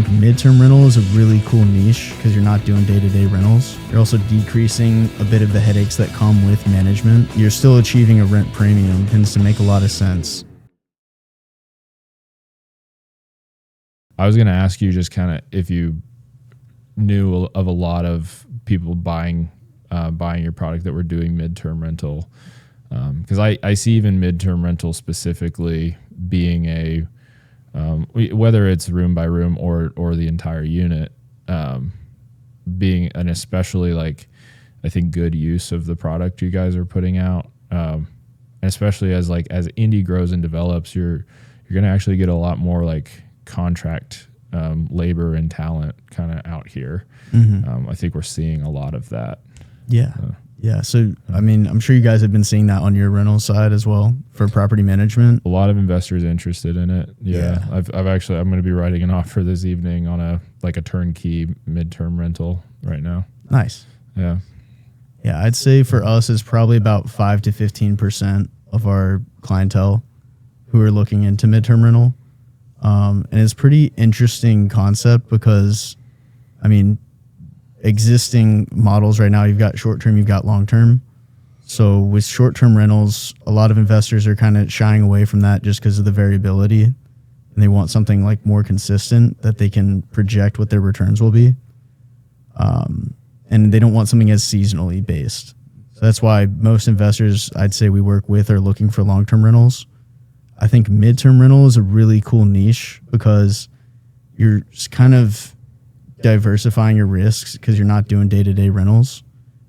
think midterm rental is a really cool niche because you're not doing day-to-day rentals. You're also decreasing a bit of the headaches that come with management. You're still achieving a rent premium. Tends to make a lot of sense. I was going to ask you just kind of if you knew of a lot of people buying your product that were doing midterm rental, because I see even midterm rental specifically being a whether it's room by room or the entire unit, being an especially like I think good use of the product you guys are putting out, and especially as indie grows and develops, you're going to actually get a lot more like contract labor and talent kind of out here. I think we're seeing a lot of that. Yeah. So, I mean, I'm sure you guys have been seeing that on your rental side as well for property management. A lot of investors interested in it. Yeah. I'm going to be writing an offer this evening on a turnkey midterm rental right now. Nice. Yeah. Yeah. I'd say for us, it's probably about 5 to 15% of our clientele who are looking into midterm rental. And it's a pretty interesting concept because, I mean, existing models right now, you've got short-term, you've got long-term. So with short-term rentals, a lot of investors are kind of shying away from that just because of the variability. And they want something like more consistent that they can project what their returns will be. And they don't want something as seasonally based. So that's why most investors I'd say we work with are looking for long-term rentals. I think midterm rental is a really cool niche because you're just kind of diversifying your risks because you're not doing day-to-day rentals.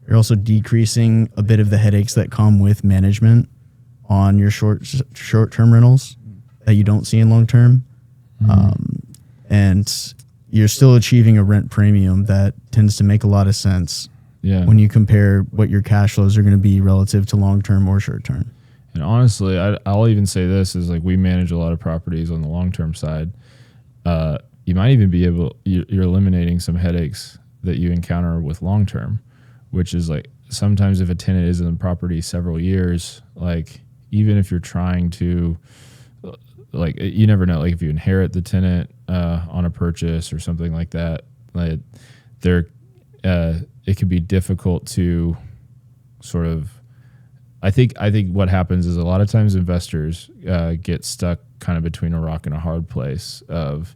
You're also decreasing a bit of the headaches that come with management on your short-term rentals that you don't see in long-term. And you're still achieving a rent premium that tends to make a lot of sense when you compare what your cash flows are going to be relative to long-term or short-term. And honestly, I'll even say this is like we manage a lot of properties on the long-term side. You might even be you're eliminating some headaches that you encounter with long-term, which is like sometimes if a tenant is in the property several years, like even if you're trying to, like you never know, like if you inherit the tenant on a purchase or something like that, like it could be difficult to sort of. I think what happens is a lot of times investors get stuck kind of between a rock and a hard place of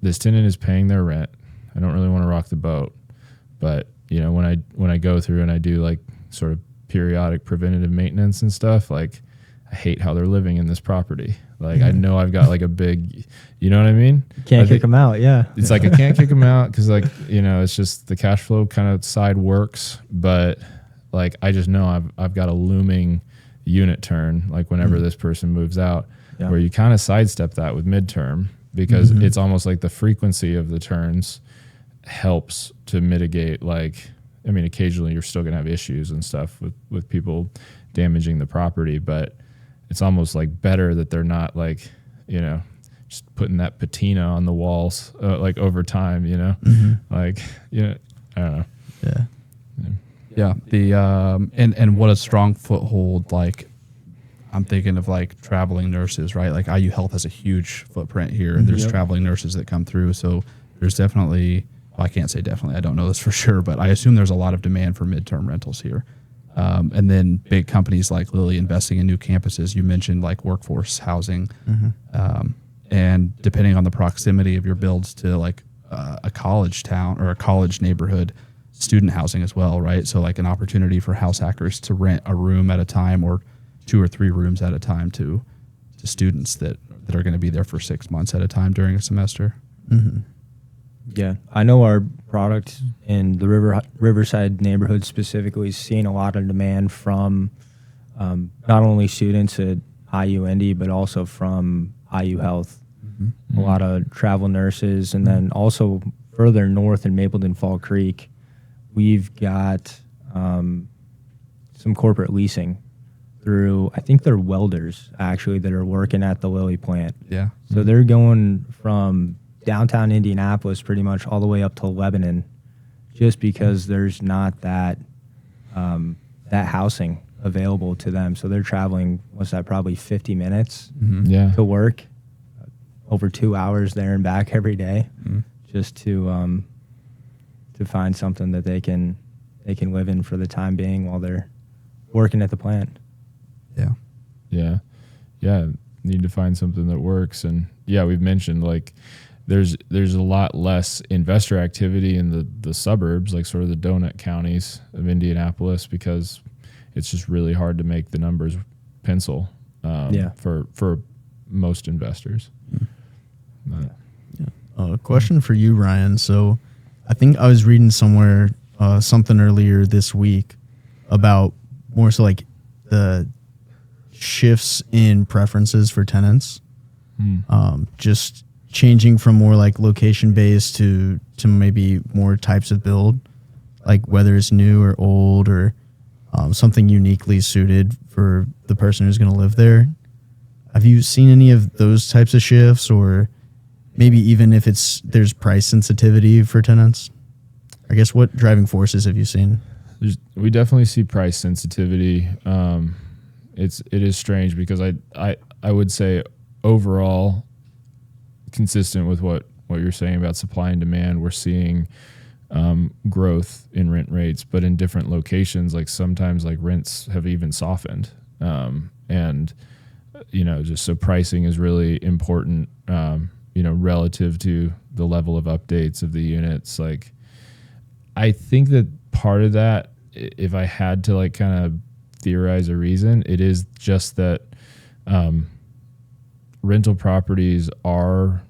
this tenant is paying their rent. I don't really want to rock the boat, but you know when I go through and I do like sort of periodic preventative maintenance and stuff, like I hate how they're living in this property. Like I know I've got like a big, you know what I mean? Can't kick them out. Yeah, it's like I can't kick them out because like it's just the cash flow kind of side works, but like I just know I've got a looming unit turn like whenever this person moves out, where you kind of sidestep that with midterm because it's almost like the frequency of the turns helps to mitigate like, I mean, occasionally you're still gonna have issues and stuff with people damaging the property, but it's almost like better that they're not like, just putting that patina on the walls like over time, like, I don't know. Yeah. The and what a strong foothold. Like I'm thinking of like traveling nurses, right? Like IU Health has a huge footprint here, and there's traveling nurses that come through. So there's definitely, well, I can't say definitely, I don't know this for sure, but I assume there's a lot of demand for midterm rentals here. And then big companies like Lilly investing in new campuses. You mentioned like workforce housing, and depending on the proximity of your builds to like a college town or a college neighborhood, student housing as well, right? So like an opportunity for house hackers to rent a room at a time or 2 or 3 rooms at a time to students that are going to be there for 6 months at a time during a semester. Yeah, I know our product in the Riverside neighborhood specifically is seeing a lot of demand from not only students at IUND, but also from IU Health. A lot of travel nurses, and then also further north in Mapleton Fall Creek, we've got some corporate leasing through, I think they're welders actually that are working at the Lilly plant. Yeah. So they're going from downtown Indianapolis pretty much all the way up to Lebanon, just because there's not that housing available to them. So they're traveling, what's that, probably 50 minutes to work. over 2 hours there and back every day, just to find something that they can live in for the time being while they're working at the plant. Yeah. Need to find something that works. And yeah, we've mentioned like there's a lot less investor activity in the suburbs, like sort of the donut counties of Indianapolis, because it's just really hard to make the numbers pencil for most investors. Question for you, Ryan. So I think I was reading somewhere something earlier this week about more so like the shifts in preferences for tenants, just changing from more like location based to maybe more types of build, like whether it's new or old or something uniquely suited for the person who's going to live there. Have you seen any of those types of shifts, or maybe even if there's price sensitivity for tenants? I guess what driving forces have you seen? We definitely see price sensitivity. It is strange because I would say overall, consistent with what you're saying about supply and demand, we're seeing growth in rent rates, but in different locations. Like sometimes like rents have even softened, and just so pricing is really important. Relative to the level of updates of the units. Like I think that part of that, if I had to like kind of theorize a reason, it is just that rental properties are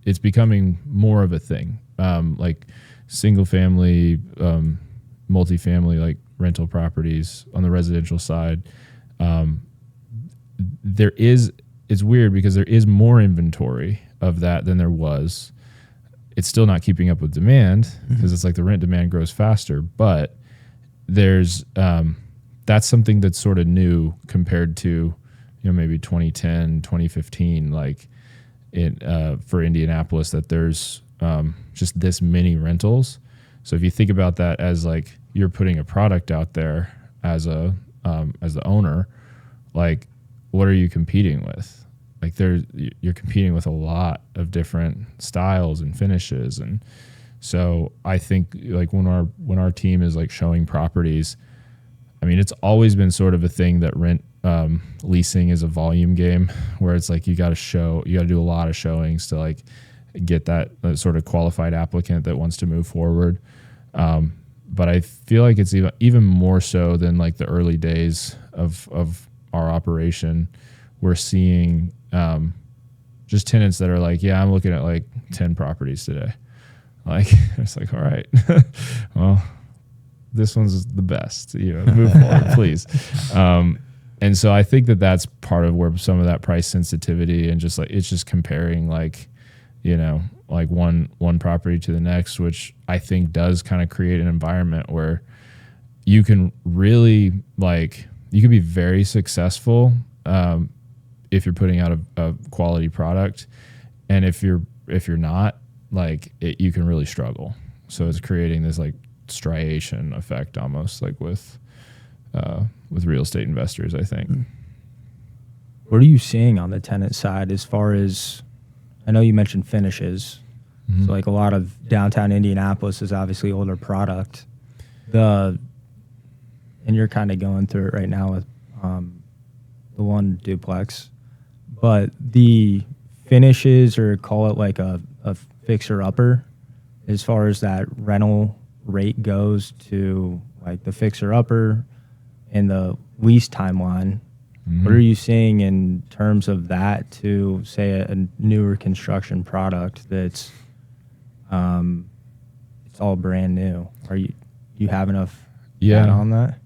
it's becoming more of a thing. Like single family, multifamily, like rental properties on the residential side. It's weird because there is more inventory of that than there was. It's still not keeping up with demand because it's like the rent demand grows faster, but there's that's something that's sort of new compared to maybe 2010, 2015, like for Indianapolis, that there's just this many rentals. So if you think about that as like you're putting a product out there as the owner, like what are you competing with? Like you're competing with a lot of different styles and finishes. And so I think like when our team is like showing properties, I mean, it's always been sort of a thing that leasing is a volume game where it's like you got to do a lot of showings to like get that sort of qualified applicant that wants to move forward. But I feel like it's even more so than like the early days of our operation. We're seeing just tenants that are like, yeah, I'm looking at like 10 properties today. Like, it's like, all right, well, this one's the best, move forward, please. And so I think that that's part of where some of that price sensitivity and just like, it's just comparing like, like one property to the next, which I think does kind of create an environment where you can really like, you can be very successful if you're putting out a quality product, and if you're not, like you can really struggle. So it's creating this like striation effect almost like with real estate investors, I think. What are you seeing on the tenant side as far as, I know you mentioned finishes. So like a lot of downtown Indianapolis is obviously older product. And you're kind of going through it right now with the one duplex. But the finishes, or call it like a fixer-upper, as far as that rental rate goes to like the fixer-upper and the lease timeline, what are you seeing in terms of that to, say, a newer construction product that's it's all brand new? Are you have enough data on that?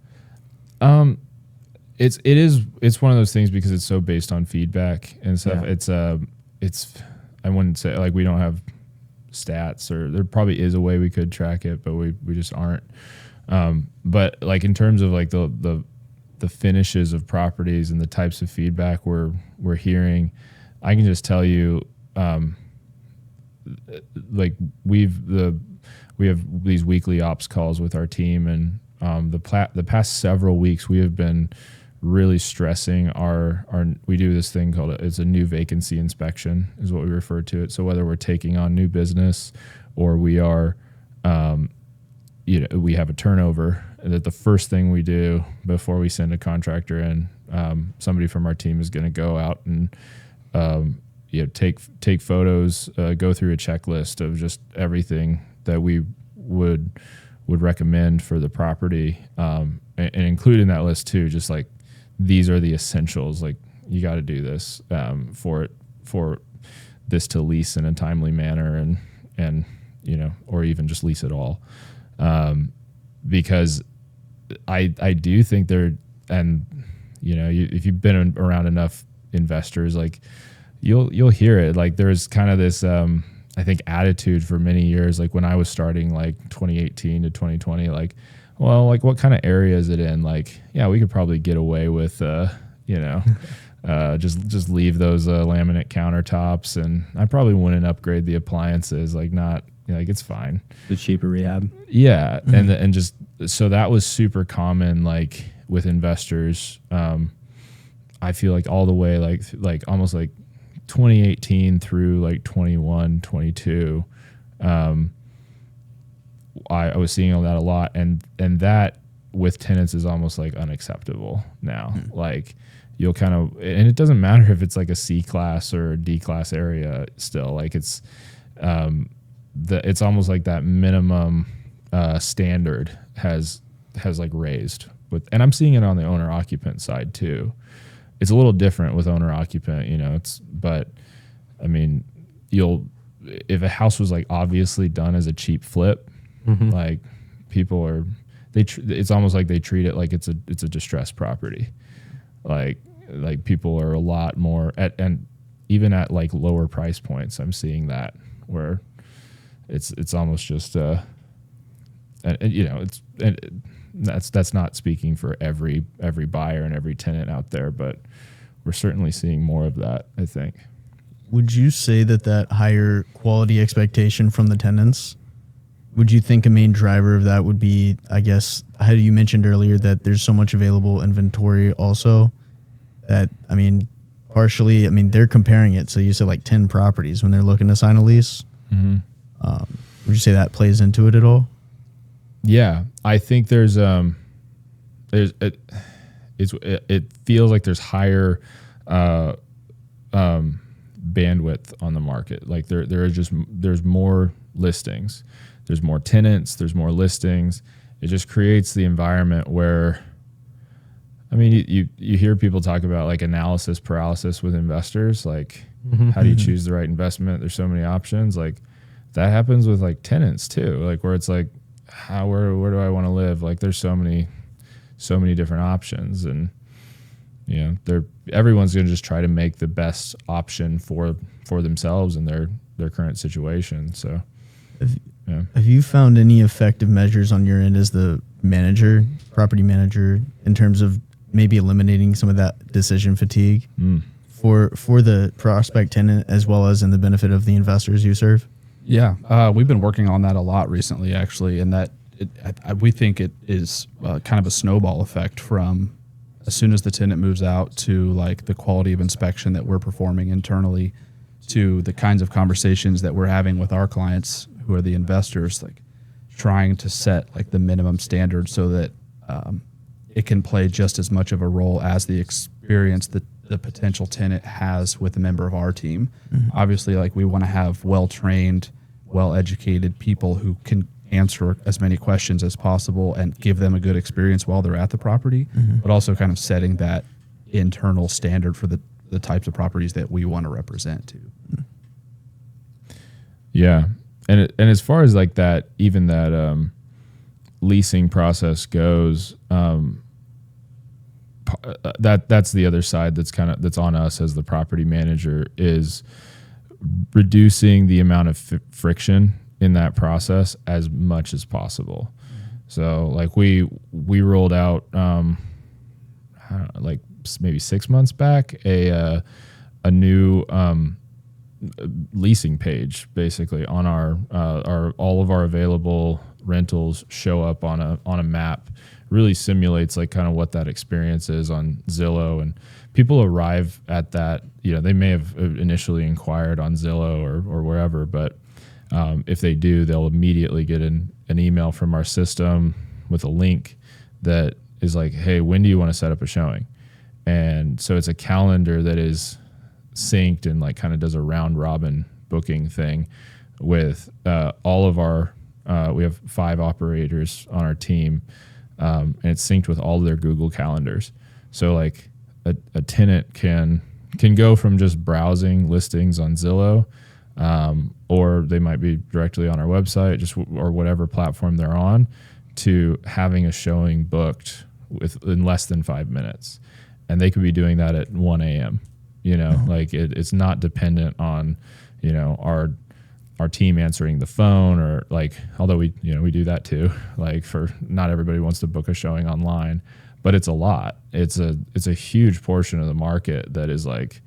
It's one of those things because it's so based on feedback and stuff. Yeah. It's I wouldn't say like we don't have stats, or there probably is a way we could track it, but we just aren't. But like in terms of like the finishes of properties and the types of feedback we're hearing, I can just tell you, like we have these weekly ops calls with our team, and the past several weeks we have been really stressing our we do this thing called it's a new vacancy inspection is what we refer to it. So whether we're taking on new business or we are, we have a turnover, that the first thing we do before we send a contractor in, somebody from our team is going to go out and take photos, go through a checklist of just everything that we would recommend for the property, and include in that list too, just like these are the essentials. Like you got to do this for this to lease in a timely manner, and or even just lease at all, because I do think there, and if you've been around enough investors, like you'll hear it. Like there's kind of this I think attitude for many years, like when I was starting, like 2018 to 2020, like, well, like what kind of area is it in? Like, yeah, we could probably get away with just leave those laminate countertops, and I probably wouldn't upgrade the appliances. Like not like it's fine. The cheaper rehab. Yeah, and just so that was super common, like with investors. I feel like all the way like almost like 2018 through like 21, 22, I was seeing all that a lot, and that with tenants is almost like unacceptable now. Like you'll kind of, and it doesn't matter if it's like a C class or a D class area still, like it's almost like that minimum standard has like raised with, and I'm seeing it on the owner occupant side too. It's a little different with owner occupant, but I mean, if a house was like obviously done as a cheap flip, like people are, it's almost like they treat it like it's a distressed property. Like people are a lot more and even at like lower price points, I'm seeing that where it's almost just that's not speaking for every buyer and every tenant out there, but we're certainly seeing more of that, I think. Would you say that higher quality expectation from the tenants, would you think a main driver of that would be, I guess, how you mentioned earlier that there's so much available inventory also that, I mean, partially, I mean, they're comparing it. So you said like 10 properties when they're looking to sign a lease. Mm-hmm. Would you say that plays into it at all? Yeah, I think it feels like there's higher bandwidth on the market. Like there's more listings, there's more tenants, there's more listings. It just creates the environment where, I mean, you hear people talk about like analysis paralysis with investors. Like, how do you choose the right investment? There's so many options. Like that happens with like tenants too. Like where it's like, where do I want to live? Like there's so many different options, and everyone's going to just try to make the best option for themselves and their current situation. So, have you found any effective measures on your end as the property manager, in terms of maybe eliminating some of that decision fatigue for the prospect tenant as well as in the benefit of the investors you serve? Yeah, we've been working on that a lot recently, actually, and that we think it is kind of a snowball effect from as soon as the tenant moves out to like the quality of inspection that we're performing internally to the kinds of conversations that we're having with our clients who are the investors, like trying to set like the minimum standard so that it can play just as much of a role as the experience that the potential tenant has with a member of our team. Mm-hmm. Obviously, like we want to have well-trained, well-educated people who can answer as many questions as possible and give them a good experience while they're at the property, but also kind of setting that internal standard for the types of properties that we want to represent too. Yeah. And as far as like that, even that leasing process goes, that's the other side that's on us as the property manager, is reducing the amount of friction in that process as much as possible. So like we rolled out I don't know, like maybe 6 months back a new leasing page basically on our all of our available rentals show up on a map. Really simulates like kind of what that experience is on Zillow, and people arrive at that. They may have initially inquired on Zillow or wherever, but if they do, they'll immediately get an email from our system with a link that is like, hey, when do you want to set up a showing? And so it's a calendar that is synced and like kind of does a round robin booking thing with all of our, we have 5 operators on our team, and it's synced with all of their Google calendars. So like a tenant can go from just browsing listings on Zillow, or they might be directly on our website, or whatever platform they're on, to having a showing booked in less than 5 minutes. And they could be doing that at 1 a.m. Like it's not dependent on, our team answering the phone, or like, although we do that too, like for not everybody wants to book a showing online, but it's a lot. It's a huge portion of the market that is like,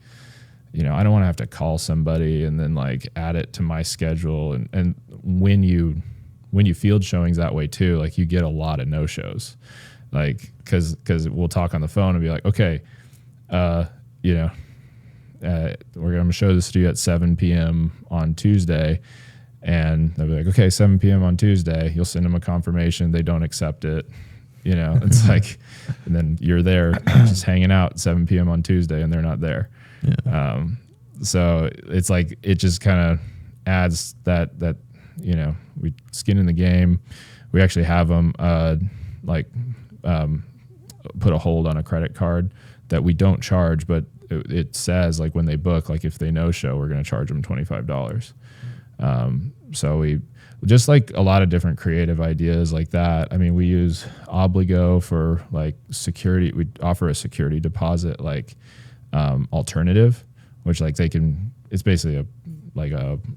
I don't want to have to call somebody and then like add it to my schedule. And when you field showings that way too, like you get a lot of no-shows, like, cause we'll talk on the phone and be like, okay, we're going to show this to you at 7 p.m. on Tuesday. And they'll be like, okay, 7 p.m. on Tuesday. You'll send them a confirmation. They don't accept it. It's like, and then you're there just hanging out at 7 p.m. on Tuesday and they're not there. Yeah. So it's like, it just kind of adds that, we skin in the game. We actually have them put a hold on a credit card that we don't charge, but it says like when they book, like if they no show, we're going to charge them $25. So we just like a lot of different creative ideas like that. I mean, we use Obligo for like security. We offer a security deposit, like alternative, which like it's basically a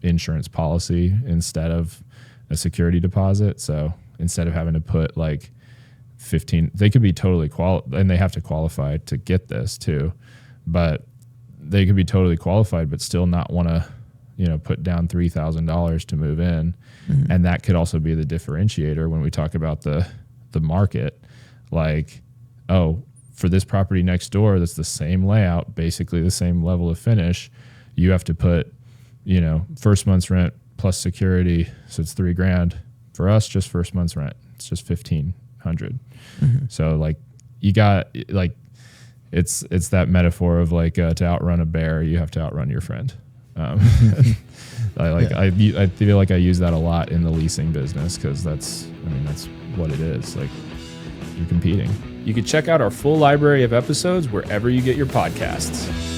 insurance policy instead of a security deposit. So instead of having to put like 15, they could be totally and they have to qualify to get this too, but they could be totally qualified, but still not want to, put down $3,000 to move in. Mm-hmm. And that could also be the differentiator when we talk about the market, like, oh, for this property next door, that's the same layout, basically the same level of finish. You have to put, first month's rent plus security. So it's $3,000. For us, just first month's rent, it's just $1,500. Mm-hmm. So like you got like, it's that metaphor of like to outrun a bear, you have to outrun your friend. I feel like I use that a lot in the leasing business because that's what it is. Like you're competing. You can check out our full library of episodes wherever you get your podcasts.